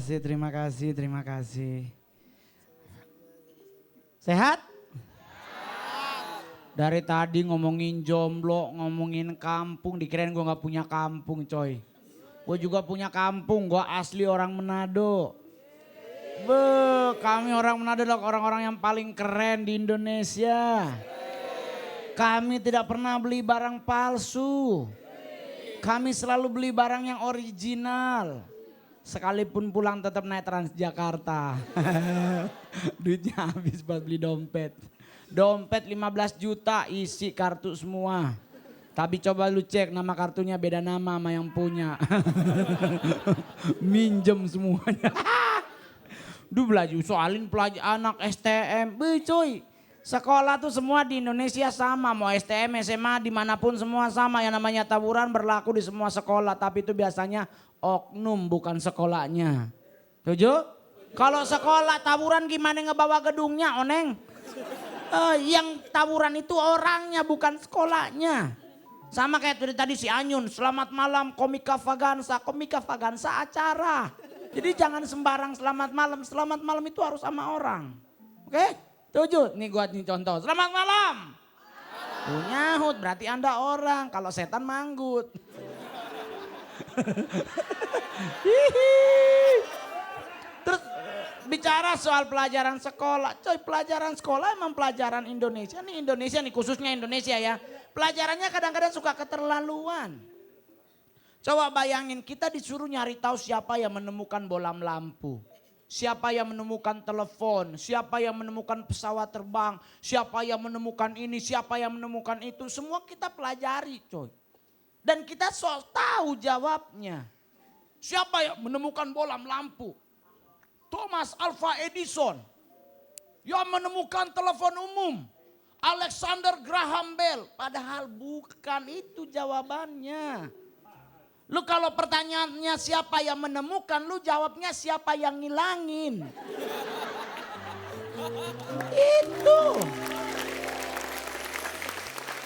kasih, terima kasih, terima kasih. Sehat? Dari tadi ngomongin jomblo, ngomongin kampung, dikirain gue gak punya kampung coy. Gue juga punya kampung, gue asli orang Manado. Kami orang Manado adalah orang-orang yang paling keren di Indonesia. Kami tidak pernah beli barang palsu. Kami selalu beli barang yang original. Sekalipun pulang tetap naik Transjakarta. Duitnya habis buat beli dompet. Dompet 15 juta isi kartu semua. Tapi coba lu cek nama kartunya beda nama sama yang punya. Minjem semuanya. Duh belajar soalin pelajar anak STM. Cuy. Sekolah tuh semua di Indonesia sama, mau STM, SMA, dimanapun semua sama. Yang namanya tawuran berlaku di semua sekolah, tapi itu biasanya oknum bukan sekolahnya. Setuju? Kalau sekolah tawuran gimana ngebawa gedungnya, Oneng? Yang tawuran itu orangnya bukan sekolahnya. Sama kayak tadi si Anyun, selamat malam Komika Vagansa acara. Jadi jangan sembarang selamat malam itu harus sama orang. Oke? Tujuh, nih gua nih contoh. Selamat malam. Nyahut berarti Anda orang, kalau setan manggut. Terus bicara soal pelajaran sekolah. Coy, pelajaran sekolah emang pelajaran Indonesia. Nih Indonesia nih khususnya Indonesia ya. Pelajarannya kadang-kadang suka keterlaluan. Coba bayangin kita disuruh nyari tahu siapa yang menemukan bola lampu. Siapa yang menemukan telepon, siapa yang menemukan pesawat terbang, siapa yang menemukan ini, siapa yang menemukan itu. Semua kita pelajari coy. Dan kita tahu jawabnya. Siapa yang menemukan bola lampu? Thomas Alva Edison. Yang menemukan telepon umum. Alexander Graham Bell. Padahal bukan itu jawabannya. Lu kalau pertanyaannya siapa yang menemukan, lu jawabnya siapa yang ngilangin. Itu.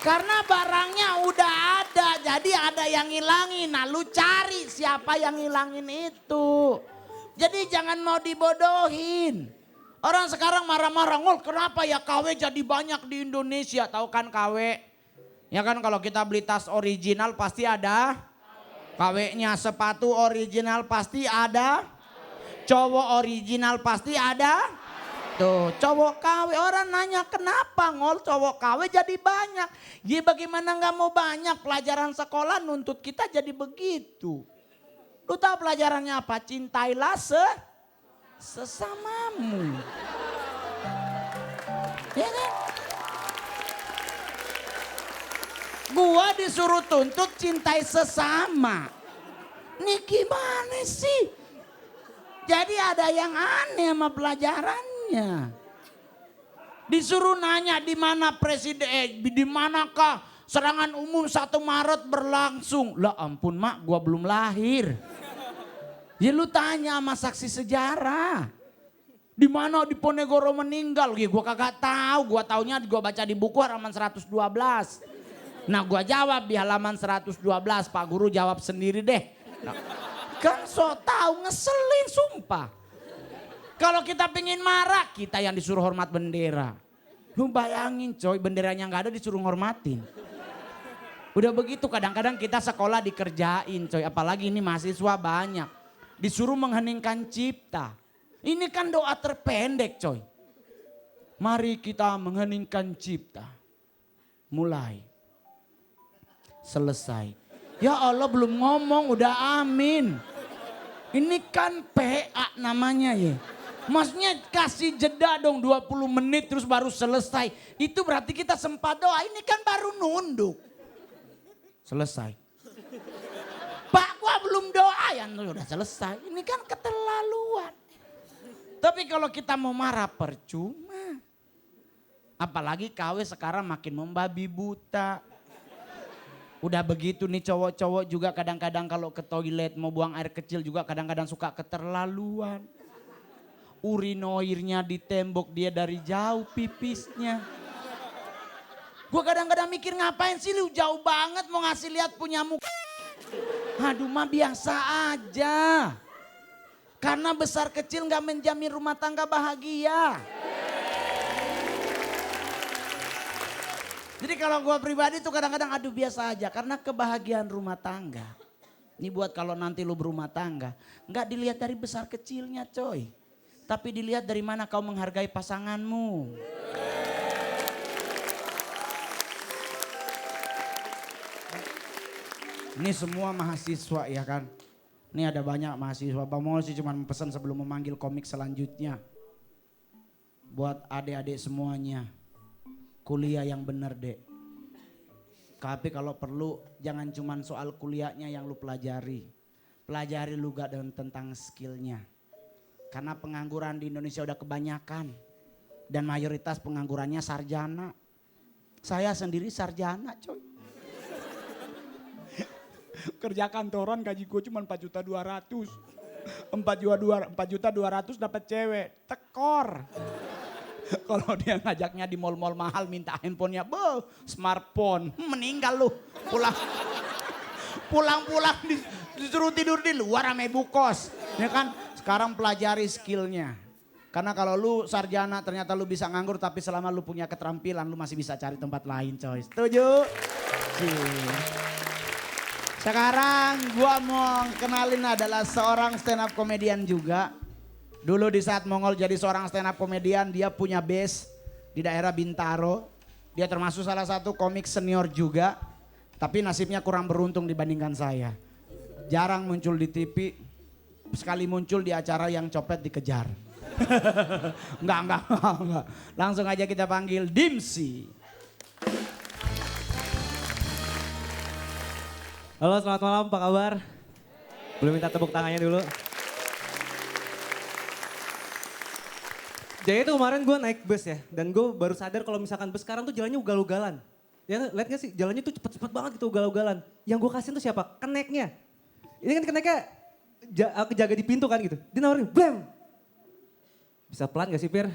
Karena barangnya udah ada, jadi ada yang ngilangin. Nah lu cari siapa yang ngilangin itu. Jadi jangan mau dibodohin. Orang sekarang marah-marah, ngol kenapa ya KW jadi banyak di Indonesia. Tahu kan KW? Ya kan kalau kita beli tas original pasti ada KW-nya, sepatu original pasti ada. Cowok original pasti ada. Tuh cowok KW, orang nanya kenapa ngol cowok KW jadi banyak. Ya bagaimana gak mau banyak, pelajaran sekolah nuntut kita jadi begitu. Lu tahu pelajarannya apa? Cintailah sesamamu. Ya kan? Gua disuruh tuntut cintai sesama. Nih gimana sih? Jadi ada yang aneh sama pelajarannya. Disuruh nanya di mana presiden, di manakah serangan umum 1 Maret berlangsung. Lah ampun mak, gua belum lahir. Ya lu tanya sama saksi sejarah. Di mana Diponegoro meninggal? Ya gua kagak tahu, gua taunya gua baca di buku halaman 112. Nah gua jawab di halaman 112, Pak Guru jawab sendiri deh. Nah, kan so tahu ngeselin sumpah. Kalau kita pingin marah, kita yang disuruh hormat bendera. Lu bayangin coy, benderanya gak ada disuruh ngormatin. Udah begitu kadang-kadang kita sekolah dikerjain coy, apalagi ini mahasiswa banyak. Disuruh mengheningkan cipta. Ini kan doa terpendek coy. Mari kita mengheningkan cipta. Mulai. Selesai. Ya Allah belum ngomong udah amin. Ini kan PA namanya ya. Maksudnya kasih jeda dong 20 menit terus baru selesai. Itu berarti kita sempat doa, ini kan baru nunduk. Selesai. Pak gua belum doa ya udah selesai. Ini kan keterlaluan. Tapi kalau kita mau marah percuma. Apalagi KW sekarang makin membabi buta. Udah begitu nih cowok-cowok juga kadang-kadang kalau ke toilet mau buang air kecil juga kadang-kadang suka keterlaluan. Urinoirnya di tembok dia dari jauh pipisnya. Gue kadang-kadang mikir ngapain sih lu jauh banget mau ngasih lihat punya muka. Aduh mah biasa aja. Karena besar kecil gak menjamin rumah tangga bahagia. Jadi kalau gue pribadi tuh kadang-kadang aduh biasa aja. Karena kebahagiaan rumah tangga. Ini buat kalau nanti lu berumah tangga. Gak dilihat dari besar kecilnya coy. Tapi dilihat dari mana kau menghargai pasanganmu. Ini semua mahasiswa ya kan. Ini ada banyak mahasiswa. Bang Mongol sih cuma pesan sebelum memanggil komik selanjutnya. Buat adik-adik semuanya. Kuliah yang benar dek. Tapi kalau perlu jangan cuma soal kuliahnya yang lu pelajari. Pelajari juga tentang skillnya. Karena pengangguran di Indonesia udah kebanyakan. Dan mayoritas penganggurannya sarjana. Saya sendiri sarjana coy. Kerja kantoran gaji gue cuma 4.200.000. 4.200.000 dapat cewek. Tekor. Kalau dia ngajaknya di mall-mall mahal minta handphonenya. Smartphone. Meninggal lu. Pulang-pulang disuruh tidur di luar sama ibu kos. Ya kan? Sekarang pelajari skillnya. Karena kalau lu sarjana ternyata lu bisa nganggur. Tapi selama lu punya keterampilan lu masih bisa cari tempat lain coy. Setuju? Sekarang gua mau kenalin adalah seorang stand up komedian juga. Dulu di saat Mongol jadi seorang stand up komedian dia punya base di daerah Bintaro. Dia termasuk salah satu komik senior juga. Tapi nasibnya kurang beruntung dibandingkan saya. Jarang muncul di TV. Sekali muncul di acara yang copet dikejar. Enggak. Langsung aja kita panggil Dimsi. Halo, selamat malam, apa kabar? Belum minta tepuk tangannya dulu. Jadi itu kemarin gue naik bus ya, dan gue baru sadar kalau misalkan bus sekarang tuh jalannya ugal-ugalan. Ya lihat gak sih, jalannya tuh cepet-cepet banget gitu ugal-ugalan. Yang gue kasihin tuh siapa? Keneknya. Ini kan keneknya jaga di pintu kan gitu. Dia nawarin, blem. Bisa pelan gak sih Pir?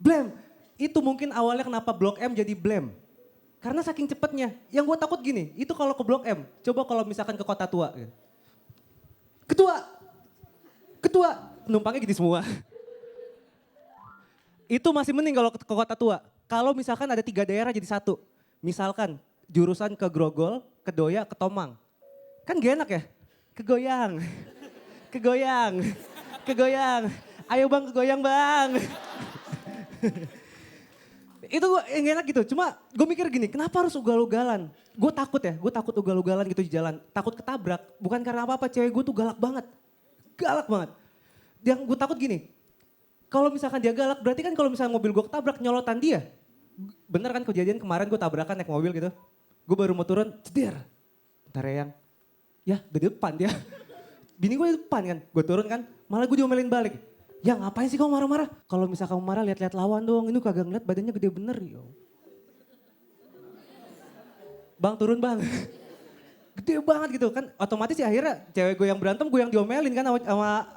Blem. Itu mungkin awalnya kenapa Blok M jadi blem. Karena saking cepetnya, yang gue takut gini, itu kalau ke Blok M, coba kalau misalkan ke Kota Tua. Ketua, penumpangnya gini semua. Itu masih mending kalau ke Kota Tua. Kalau misalkan ada 3 daerah jadi satu. Misalkan jurusan ke Grogol, ke Doya, ke Tomang. Kan gak enak ya? Kegoyang. Ayo bang, kegoyang bang. Itu yang enak gitu, cuma gue mikir gini, kenapa harus ugal-ugalan? Gue takut ugal-ugalan gitu di jalan, takut ketabrak. Bukan karena apa-apa, cewek gue tuh galak banget. Yang gue takut gini, kalau misalkan dia galak, berarti kan kalau misalkan mobil gue ketabrak, nyolotan dia. Bener kan kejadian kemarin gue tabrakan naik mobil gitu. Gue baru mau turun, ceder. Bentar ya di depan dia. Bini gue di depan kan, gue turun kan, malah gue diomelin balik. Ya ngapain sih kamu marah-marah? Kalau misalkan kamu marah lihat-lihat lawan dong. Ini kagak ngeliat badannya gede bener. Yo. Bang turun bang. Gede banget gitu kan. Otomatis ya akhirnya cewek gue yang berantem gue yang diomelin kan sama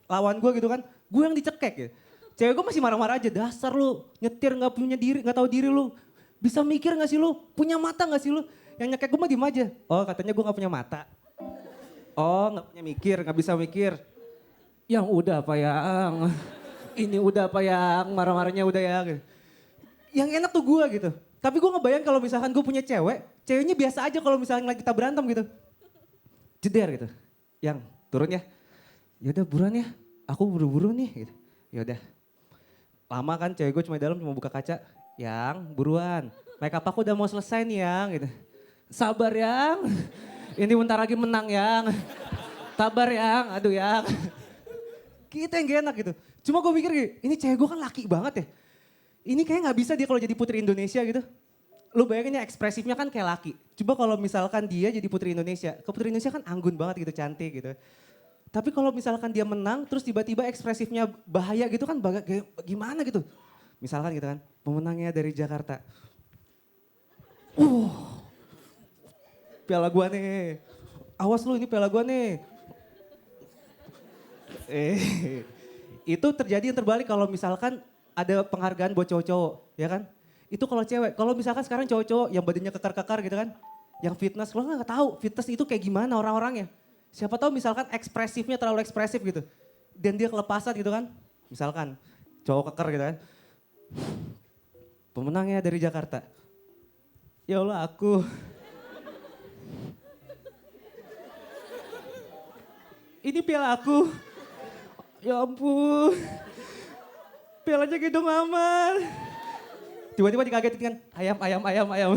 lawan gue gitu kan. Gue yang dicekek ya. Cewek gue masih marah-marah aja. Dasar lu nyetir gak punya diri, gak tahu diri lu. Bisa mikir gak sih lu? Punya mata gak sih lu? Yang nyekek gue mah diem aja. Oh katanya gue gak punya mata. Oh gak punya mikir, gak bisa mikir. Yang udah apa yang, ini udah apa yang, marah-marahnya udah yang. Yang enak tuh gue gitu. Tapi gue ngebayang kalau misalkan gue punya cewek, ceweknya biasa aja kalau misalkan lagi kita berantem gitu. Jeder gitu. Yang turun ya. Yaudah buruan ya, aku buru-buru nih. Gitu. Yaudah. Lama kan cewek gue cuma di dalam cuma buka kaca. Yang buruan, make up aku udah mau selesai nih yang. Gitu. Sabar yang, ini bentar lagi menang yang. Sabar yang, aduh yang. Kita yang gak enak gitu. Cuma gue mikir gini, ini cewek gue kan laki banget ya. Ini kayak gak bisa dia kalau jadi putri Indonesia gitu. Lu bayangin ya ekspresifnya kan kayak laki. Coba kalau misalkan dia jadi putri Indonesia. Ke putri Indonesia kan anggun banget gitu, cantik gitu. Tapi kalau misalkan dia menang terus tiba-tiba ekspresifnya bahaya gitu kan gimana gitu. Misalkan gitu kan, pemenangnya dari Jakarta. Piala gua nih. Awas lu ini piala gua nih. Itu terjadi yang terbalik kalau misalkan ada penghargaan buat cowok-cowok, ya kan? Itu kalau cewek, kalau misalkan sekarang cowok-cowok yang badannya kekar-kekar gitu kan, yang fitness, lo nggak tahu fitness itu kayak gimana orang-orangnya. Siapa tahu misalkan ekspresifnya terlalu ekspresif gitu. dan dia kelepasan gitu kan. Misalkan cowok keker gitu kan. Pemenangnya dari Jakarta. Ya Allah aku. Ini piala aku. Ya ampun. Pialanya gendong mama. Tiba-tiba dikagetin kan, ayam.